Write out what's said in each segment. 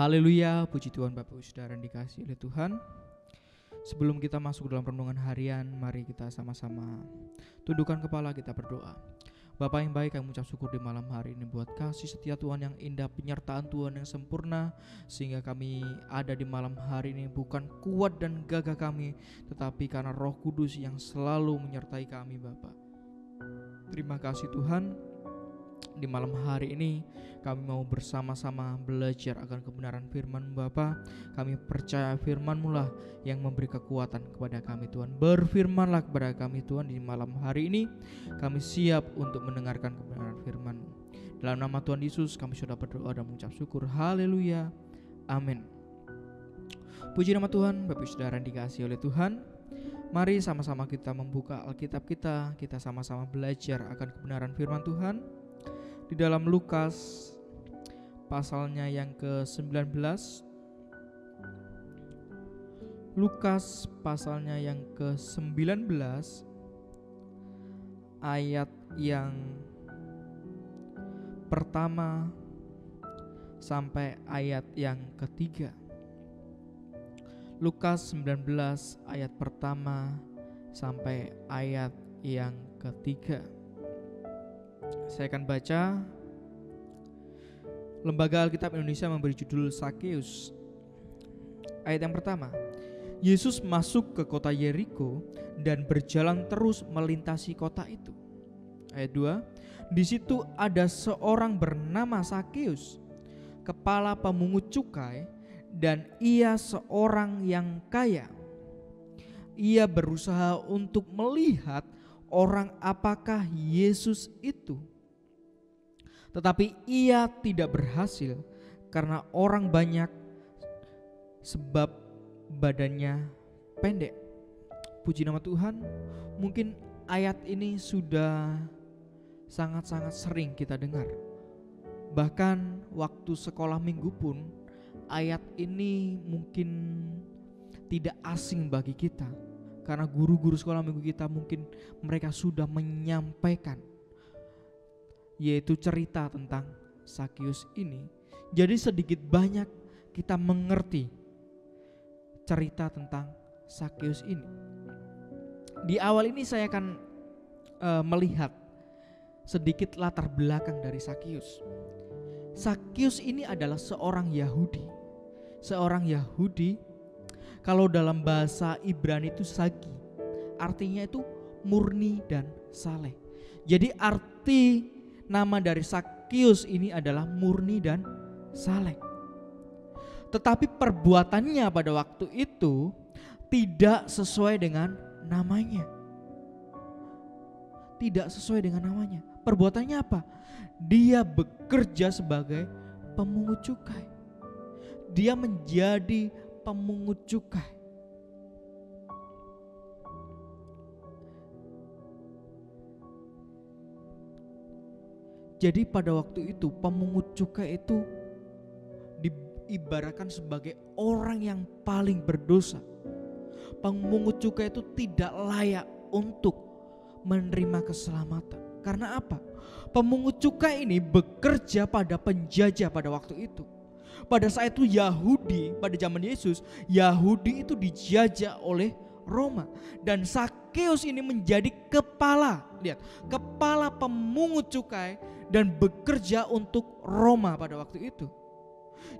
Haleluya, puji Tuhan Bapak Ibu Saudara yang dikasihi oleh Tuhan. Sebelum kita masuk dalam renungan harian, mari kita sama-sama tundukkan kepala, kita berdoa. Bapa yang baik, kami mengucap syukur di malam hari ini buat kasih setia Tuhan yang indah, penyertaan Tuhan yang sempurna, sehingga kami ada di malam hari ini bukan kuat dan gagah kami, tetapi karena Roh Kudus yang selalu menyertai kami Bapa. Terima kasih Tuhan. Di malam hari ini kami mau bersama-sama belajar akan kebenaran firman Bapa. Kami percaya firman-Mu lah yang memberi kekuatan kepada kami Tuhan. Berfirmanlah kepada kami Tuhan di malam hari ini. Kami siap untuk mendengarkan kebenaran firman-Mu. Dalam nama Tuhan Yesus kami sudah berdoa dan mengucap syukur. Haleluya, amin. Puji nama Tuhan. Bapak Saudara yang dikasihi oleh Tuhan, mari sama-sama kita membuka Alkitab kita. Kita sama-sama belajar akan kebenaran firman Tuhan di dalam Lukas pasalnya yang ke-19. Lukas pasalnya yang ke-19 ayat yang pertama sampai ayat yang ketiga. Lukas 19 ayat pertama sampai ayat yang ketiga. Saya akan baca. Lembaga Alkitab Indonesia memberi judul Sakeus. Ayat yang pertama. Yesus masuk ke kota Yeriko dan berjalan terus melintasi kota itu. Ayat 2. Di situ ada seorang bernama Sakeus, kepala pemungut cukai, dan ia seorang yang kaya. Ia berusaha untuk melihat orang apakah Yesus itu, tetapi ia tidak berhasil karena orang banyak, sebab badannya pendek. Puji nama Tuhan. Mungkin ayat ini sudah sangat-sangat sering kita dengar. Bahkan waktu sekolah minggu pun ayat ini mungkin tidak asing bagi kita, karena guru-guru sekolah minggu kita mungkin mereka sudah menyampaikan, yaitu cerita tentang Sakeus ini. Jadi sedikit banyak kita mengerti cerita tentang Sakeus ini. Di awal ini saya akan melihat sedikit latar belakang dari Sakeus. Sakeus ini adalah seorang Yahudi. Seorang Yahudi, kalau dalam bahasa Ibrani itu sagi, artinya itu murni dan saleh. Jadi arti nama dari Sakeus ini adalah murni dan saleh. Tetapi perbuatannya pada waktu itu tidak sesuai dengan namanya. Tidak sesuai dengan namanya. Perbuatannya apa? Dia bekerja sebagai pemungut cukai. Dia menjadi pemungut cukai. Jadi pada waktu itu pemungut cukai itu diibaratkan sebagai orang yang paling berdosa. Pemungut cukai itu tidak layak untuk menerima keselamatan. Karena apa? Pemungut cukai ini bekerja pada penjajah pada waktu itu. Pada saat itu Yahudi, pada zaman Yesus, Yahudi itu dijajah oleh Roma. Dan Sakeus ini menjadi kepala, lihat, kepala pemungut cukai dan bekerja untuk Roma pada waktu itu.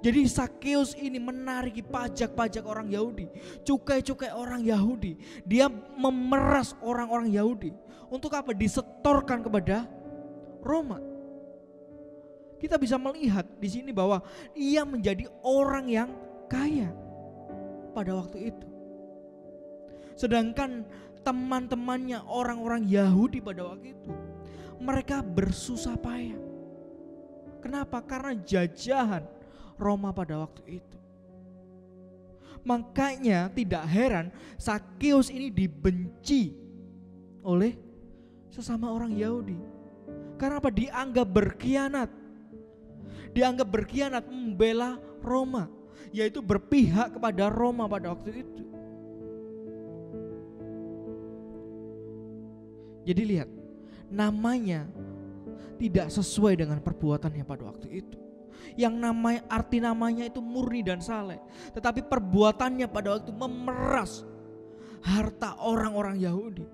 Jadi Sakeus ini menariki pajak-pajak orang Yahudi, cukai-cukai orang Yahudi. Dia memeras orang-orang Yahudi. Untuk apa? Disetorkan kepada Roma. Kita bisa melihat di sini bahwa ia menjadi orang yang kaya pada waktu itu. Sedangkan teman-temannya orang-orang Yahudi pada waktu itu, mereka bersusah payah. Kenapa? Karena jajahan Roma pada waktu itu. Makanya tidak heran Sakeus ini dibenci oleh sesama orang Yahudi. Karena apa? Dianggap berkhianat. Dianggap berkhianat membela Roma, yaitu berpihak kepada Roma pada waktu itu. Jadi lihat, namanya tidak sesuai dengan perbuatannya pada waktu itu. Yang arti namanya itu murni dan saleh, tetapi perbuatannya pada waktu itu memeras harta orang-orang Yahudi.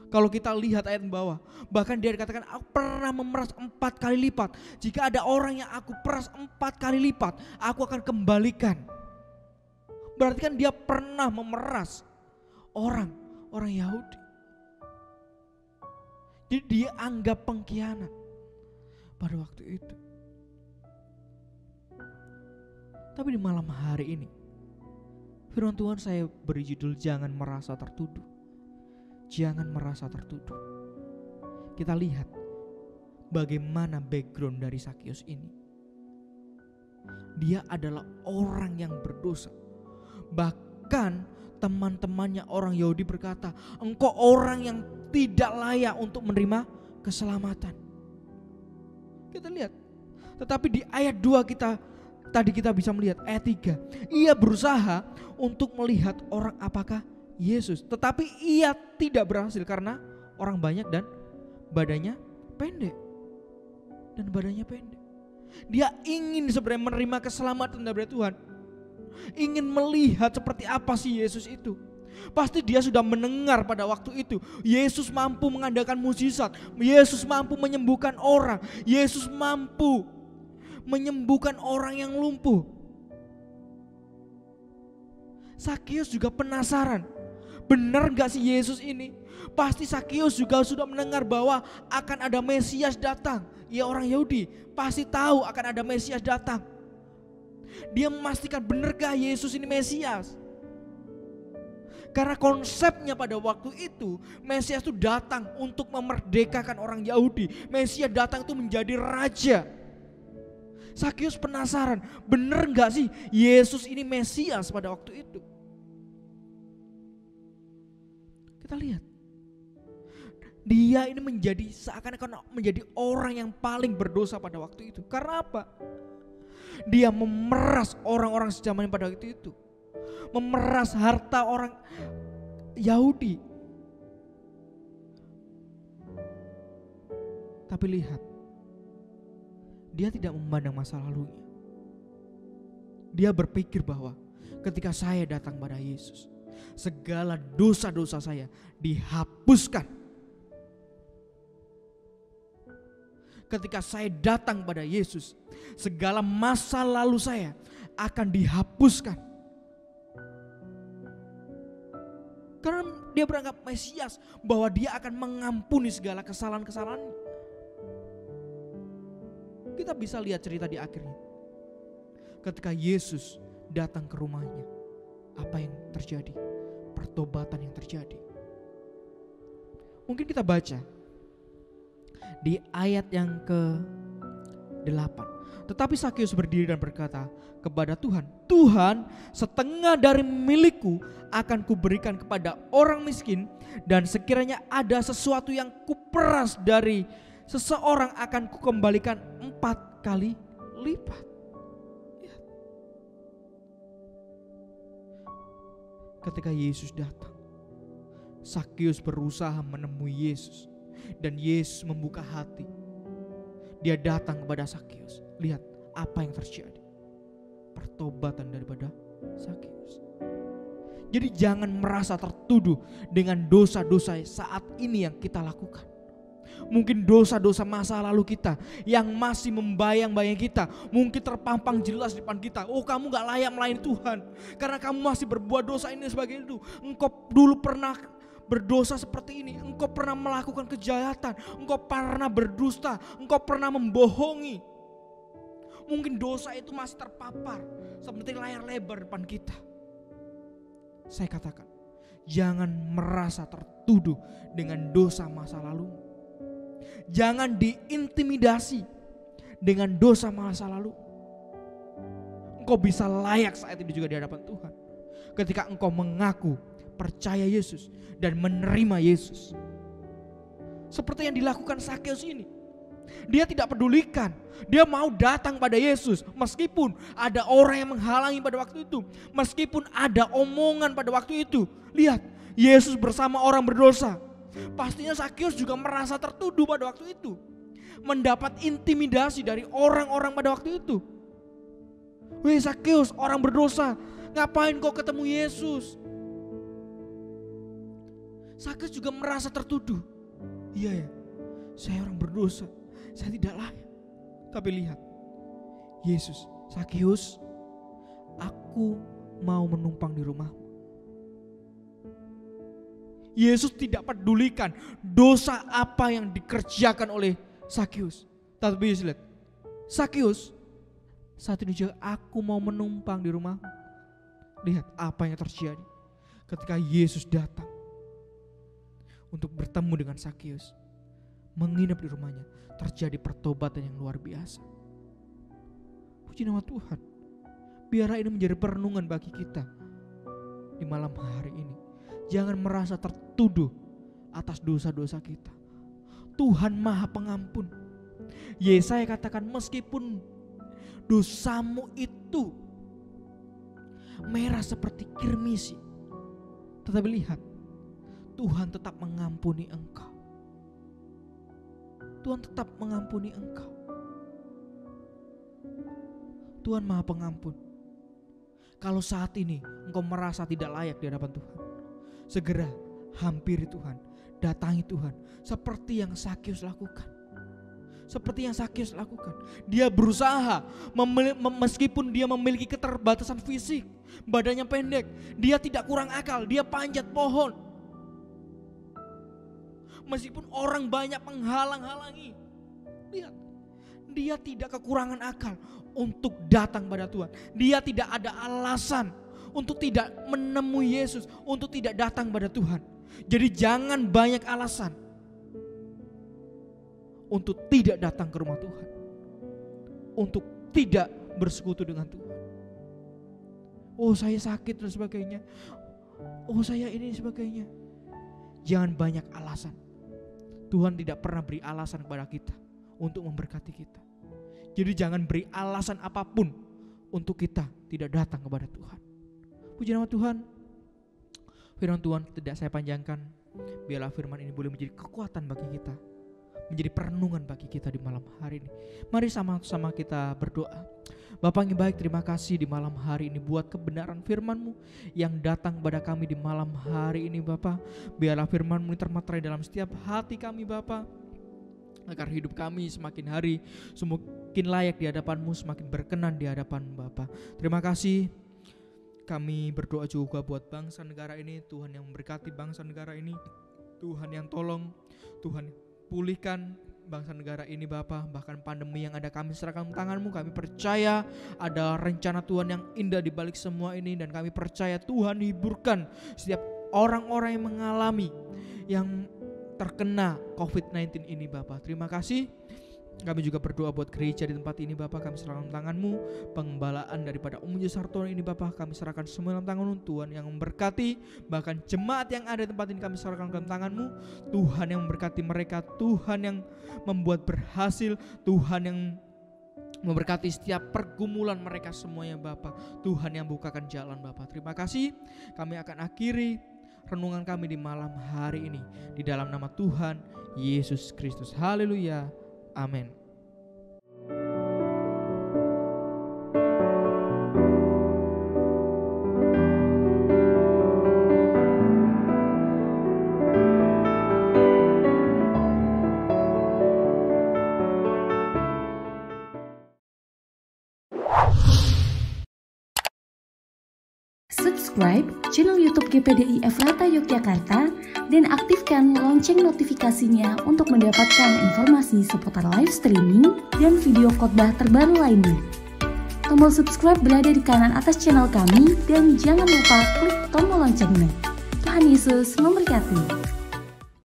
Kalau kita lihat ayat bawah, bahkan dia dikatakan aku pernah memeras 4 kali lipat. Jika ada orang yang aku peras 4 kali lipat, aku akan kembalikan. Berarti kan dia pernah memeras orang Yahudi. Jadi dia anggap pengkhianat pada waktu itu. Tapi di malam hari ini, firman Tuhan saya beri judul jangan merasa tertuduh. Jangan merasa tertuduh. Kita lihat bagaimana background dari Sakeus ini. Dia adalah orang yang berdosa. Bahkan teman-temannya orang Yahudi berkata, engkau orang yang tidak layak untuk menerima keselamatan. Kita lihat. Tetapi di ayat 2 kita bisa melihat ayat 3. Ia berusaha untuk melihat orang apakah Yesus, tetapi ia tidak berhasil karena orang banyak dan badannya pendek. Dia ingin sebenarnya menerima keselamatan dari Tuhan. Ingin melihat seperti apa sih Yesus itu. Pasti dia sudah mendengar pada waktu itu Yesus mampu mengadakan mukjizat, Yesus mampu menyembuhkan orang, Yesus mampu menyembuhkan orang yang lumpuh. Sakeus juga penasaran, benar gak sih Yesus ini? Pasti Sakeus juga sudah mendengar bahwa akan ada Mesias datang. Ya orang Yahudi pasti tahu akan ada Mesias datang. Dia memastikan benar gak Yesus ini Mesias? Karena konsepnya pada waktu itu Mesias itu datang untuk memerdekakan orang Yahudi. Mesias datang itu menjadi raja. Sakeus penasaran, benar gak sih Yesus ini Mesias pada waktu itu? Kita lihat, dia ini seakan-akan menjadi orang yang paling berdosa pada waktu itu. Karena apa? Dia memeras orang-orang sejaman pada waktu itu, memeras harta orang Yahudi. Tapi lihat, dia tidak memandang masa lalunya. Dia berpikir bahwa ketika saya datang pada Yesus, segala dosa-dosa saya dihapuskan. Ketika saya datang pada Yesus, segala masa lalu saya akan dihapuskan. Karena dia beranggap Mesias, bahwa dia akan mengampuni segala kesalahan-kesalahannya. Kita bisa lihat cerita di akhirnya. Ketika Yesus datang ke rumahnya, apa yang terjadi? Pertobatan yang terjadi. Mungkin kita baca di ayat yang ke-8. Tetapi Sakeus berdiri dan berkata kepada Tuhan, Tuhan, setengah dari milikku akan kuberikan kepada orang miskin, dan sekiranya ada sesuatu yang kuperas dari seseorang akan kukembalikan 4 kali lipat. Ketika Yesus datang, Sakeus berusaha menemui Yesus, dan Yesus membuka hati. Dia datang kepada Sakeus. Lihat apa yang terjadi. Pertobatan daripada Sakeus. Jadi jangan merasa tertuduh dengan dosa-dosa saat ini yang kita lakukan. Mungkin dosa-dosa masa lalu kita yang masih membayang-bayang kita, mungkin terpampang jelas di depan kita. Oh, kamu gak layak melayani Tuhan karena kamu masih berbuat dosa ini sebagai itu. Engkau dulu pernah berdosa seperti ini, engkau pernah melakukan kejahatan, engkau pernah berdusta, engkau pernah membohongi. Mungkin dosa itu masih terpapar seperti layar lebar depan kita. Saya katakan, jangan merasa tertuduh dengan dosa masa lalu. Jangan diintimidasi dengan dosa masa lalu. Engkau bisa layak saat ini juga di hadapan Tuhan ketika engkau mengaku percaya Yesus dan menerima Yesus. Seperti yang dilakukan Sakeus ini. Dia tidak pedulikan, dia mau datang pada Yesus meskipun ada orang yang menghalangi pada waktu itu, meskipun ada omongan pada waktu itu. Lihat, Yesus bersama orang berdosa. Pastinya Sakeus juga merasa tertuduh pada waktu itu. mendapat intimidasi dari orang-orang pada waktu itu. Weh Sakeus, orang berdosa, ngapain kau ketemu Yesus? Sakeus juga merasa tertuduh. Iya ya, saya orang berdosa, saya tidak layak. Tapi lihat, Yesus, Sakeus, aku mau menumpang di rumahmu. Yesus tidak pedulikan dosa apa yang dikerjakan oleh Sakeus. Tapi lihat, Sakeus, saat ini juga aku mau menumpang di rumahmu. Lihat apa yang terjadi ketika Yesus datang untuk bertemu dengan Sakeus, menginap di rumahnya. Terjadi pertobatan yang luar biasa. Puji nama Tuhan. Biarlah ini menjadi perenungan bagi kita di malam hari ini. Jangan merasa tertuduh atas dosa-dosa kita. Tuhan Maha Pengampun. Yesaya katakan, meskipun dosamu itu merah seperti kirmisi, tetapi lihat, Tuhan tetap mengampuni engkau. Tuhan tetap mengampuni engkau. Tuhan Maha Pengampun. Kalau saat ini engkau merasa tidak layak di hadapan Tuhan, segera hampiri Tuhan, datangi Tuhan, seperti yang Sakeus lakukan. Seperti yang Sakeus lakukan. Dia berusaha, meskipun dia memiliki keterbatasan fisik, badannya pendek, dia tidak kurang akal, dia panjat pohon. Meskipun orang banyak menghalang-halangi, lihat, dia tidak kekurangan akal untuk datang pada Tuhan. Dia tidak ada alasan untuk tidak menemui Yesus, untuk tidak datang pada Tuhan. Jadi jangan banyak alasan untuk tidak datang ke rumah Tuhan, untuk tidak bersekutu dengan Tuhan. Oh saya sakit dan sebagainya, oh saya ini sebagainya. Jangan banyak alasan. Tuhan tidak pernah beri alasan kepada kita untuk memberkati kita. Jadi jangan beri alasan apapun untuk kita tidak datang kepada Tuhan. Puji nama Tuhan. Firman Tuhan tidak saya panjangkan. Biarlah firman ini boleh menjadi kekuatan bagi kita, menjadi perenungan bagi kita di malam hari ini. Mari sama-sama kita berdoa. Bapa yang baik, terima kasih di malam hari ini buat kebenaran firman-Mu yang datang kepada kami di malam hari ini Bapa. Biarlah firman-Mu termaterai dalam setiap hati kami Bapa, agar hidup kami semakin hari semakin layak di hadapan-Mu, semakin berkenan di hadapan Bapa. Terima kasih. Kami berdoa juga buat bangsa negara ini, Tuhan yang memberkati bangsa negara ini, Tuhan yang tolong, Tuhan pulihkan bangsa negara ini Bapa. Bahkan pandemi yang ada kami serahkan tangan-Mu. Kami percaya ada rencana Tuhan yang indah di balik semua ini, dan kami percaya Tuhan hiburkan setiap orang-orang yang mengalami, yang terkena COVID-19 ini Bapa. Terima kasih. Kami juga berdoa buat gereja di tempat ini Bapa. Kami serahkan tangan-Mu. Pengembalaan daripada Sartono ini Bapa, kami serahkan semua dalam tangan-Mu. Tuhan yang memberkati, bahkan jemaat yang ada di tempat ini kami serahkan dalam tangan-Mu. Tuhan yang memberkati mereka, Tuhan yang membuat berhasil, Tuhan yang memberkati setiap pergumulan mereka semuanya Bapa. Tuhan yang bukakan jalan Bapa. Terima kasih. Kami akan akhiri renungan kami di malam hari ini di dalam nama Tuhan Yesus Kristus. Haleluya. Amin. Subscribe channel YouTube GPDI Efrata Yogyakarta dan aktifkan lonceng notifikasinya untuk mendapatkan informasi seputar live streaming dan video khotbah terbaru lainnya. Tombol subscribe berada di kanan atas channel kami dan jangan lupa klik tombol loncengnya. Tuhan Yesus memberkati.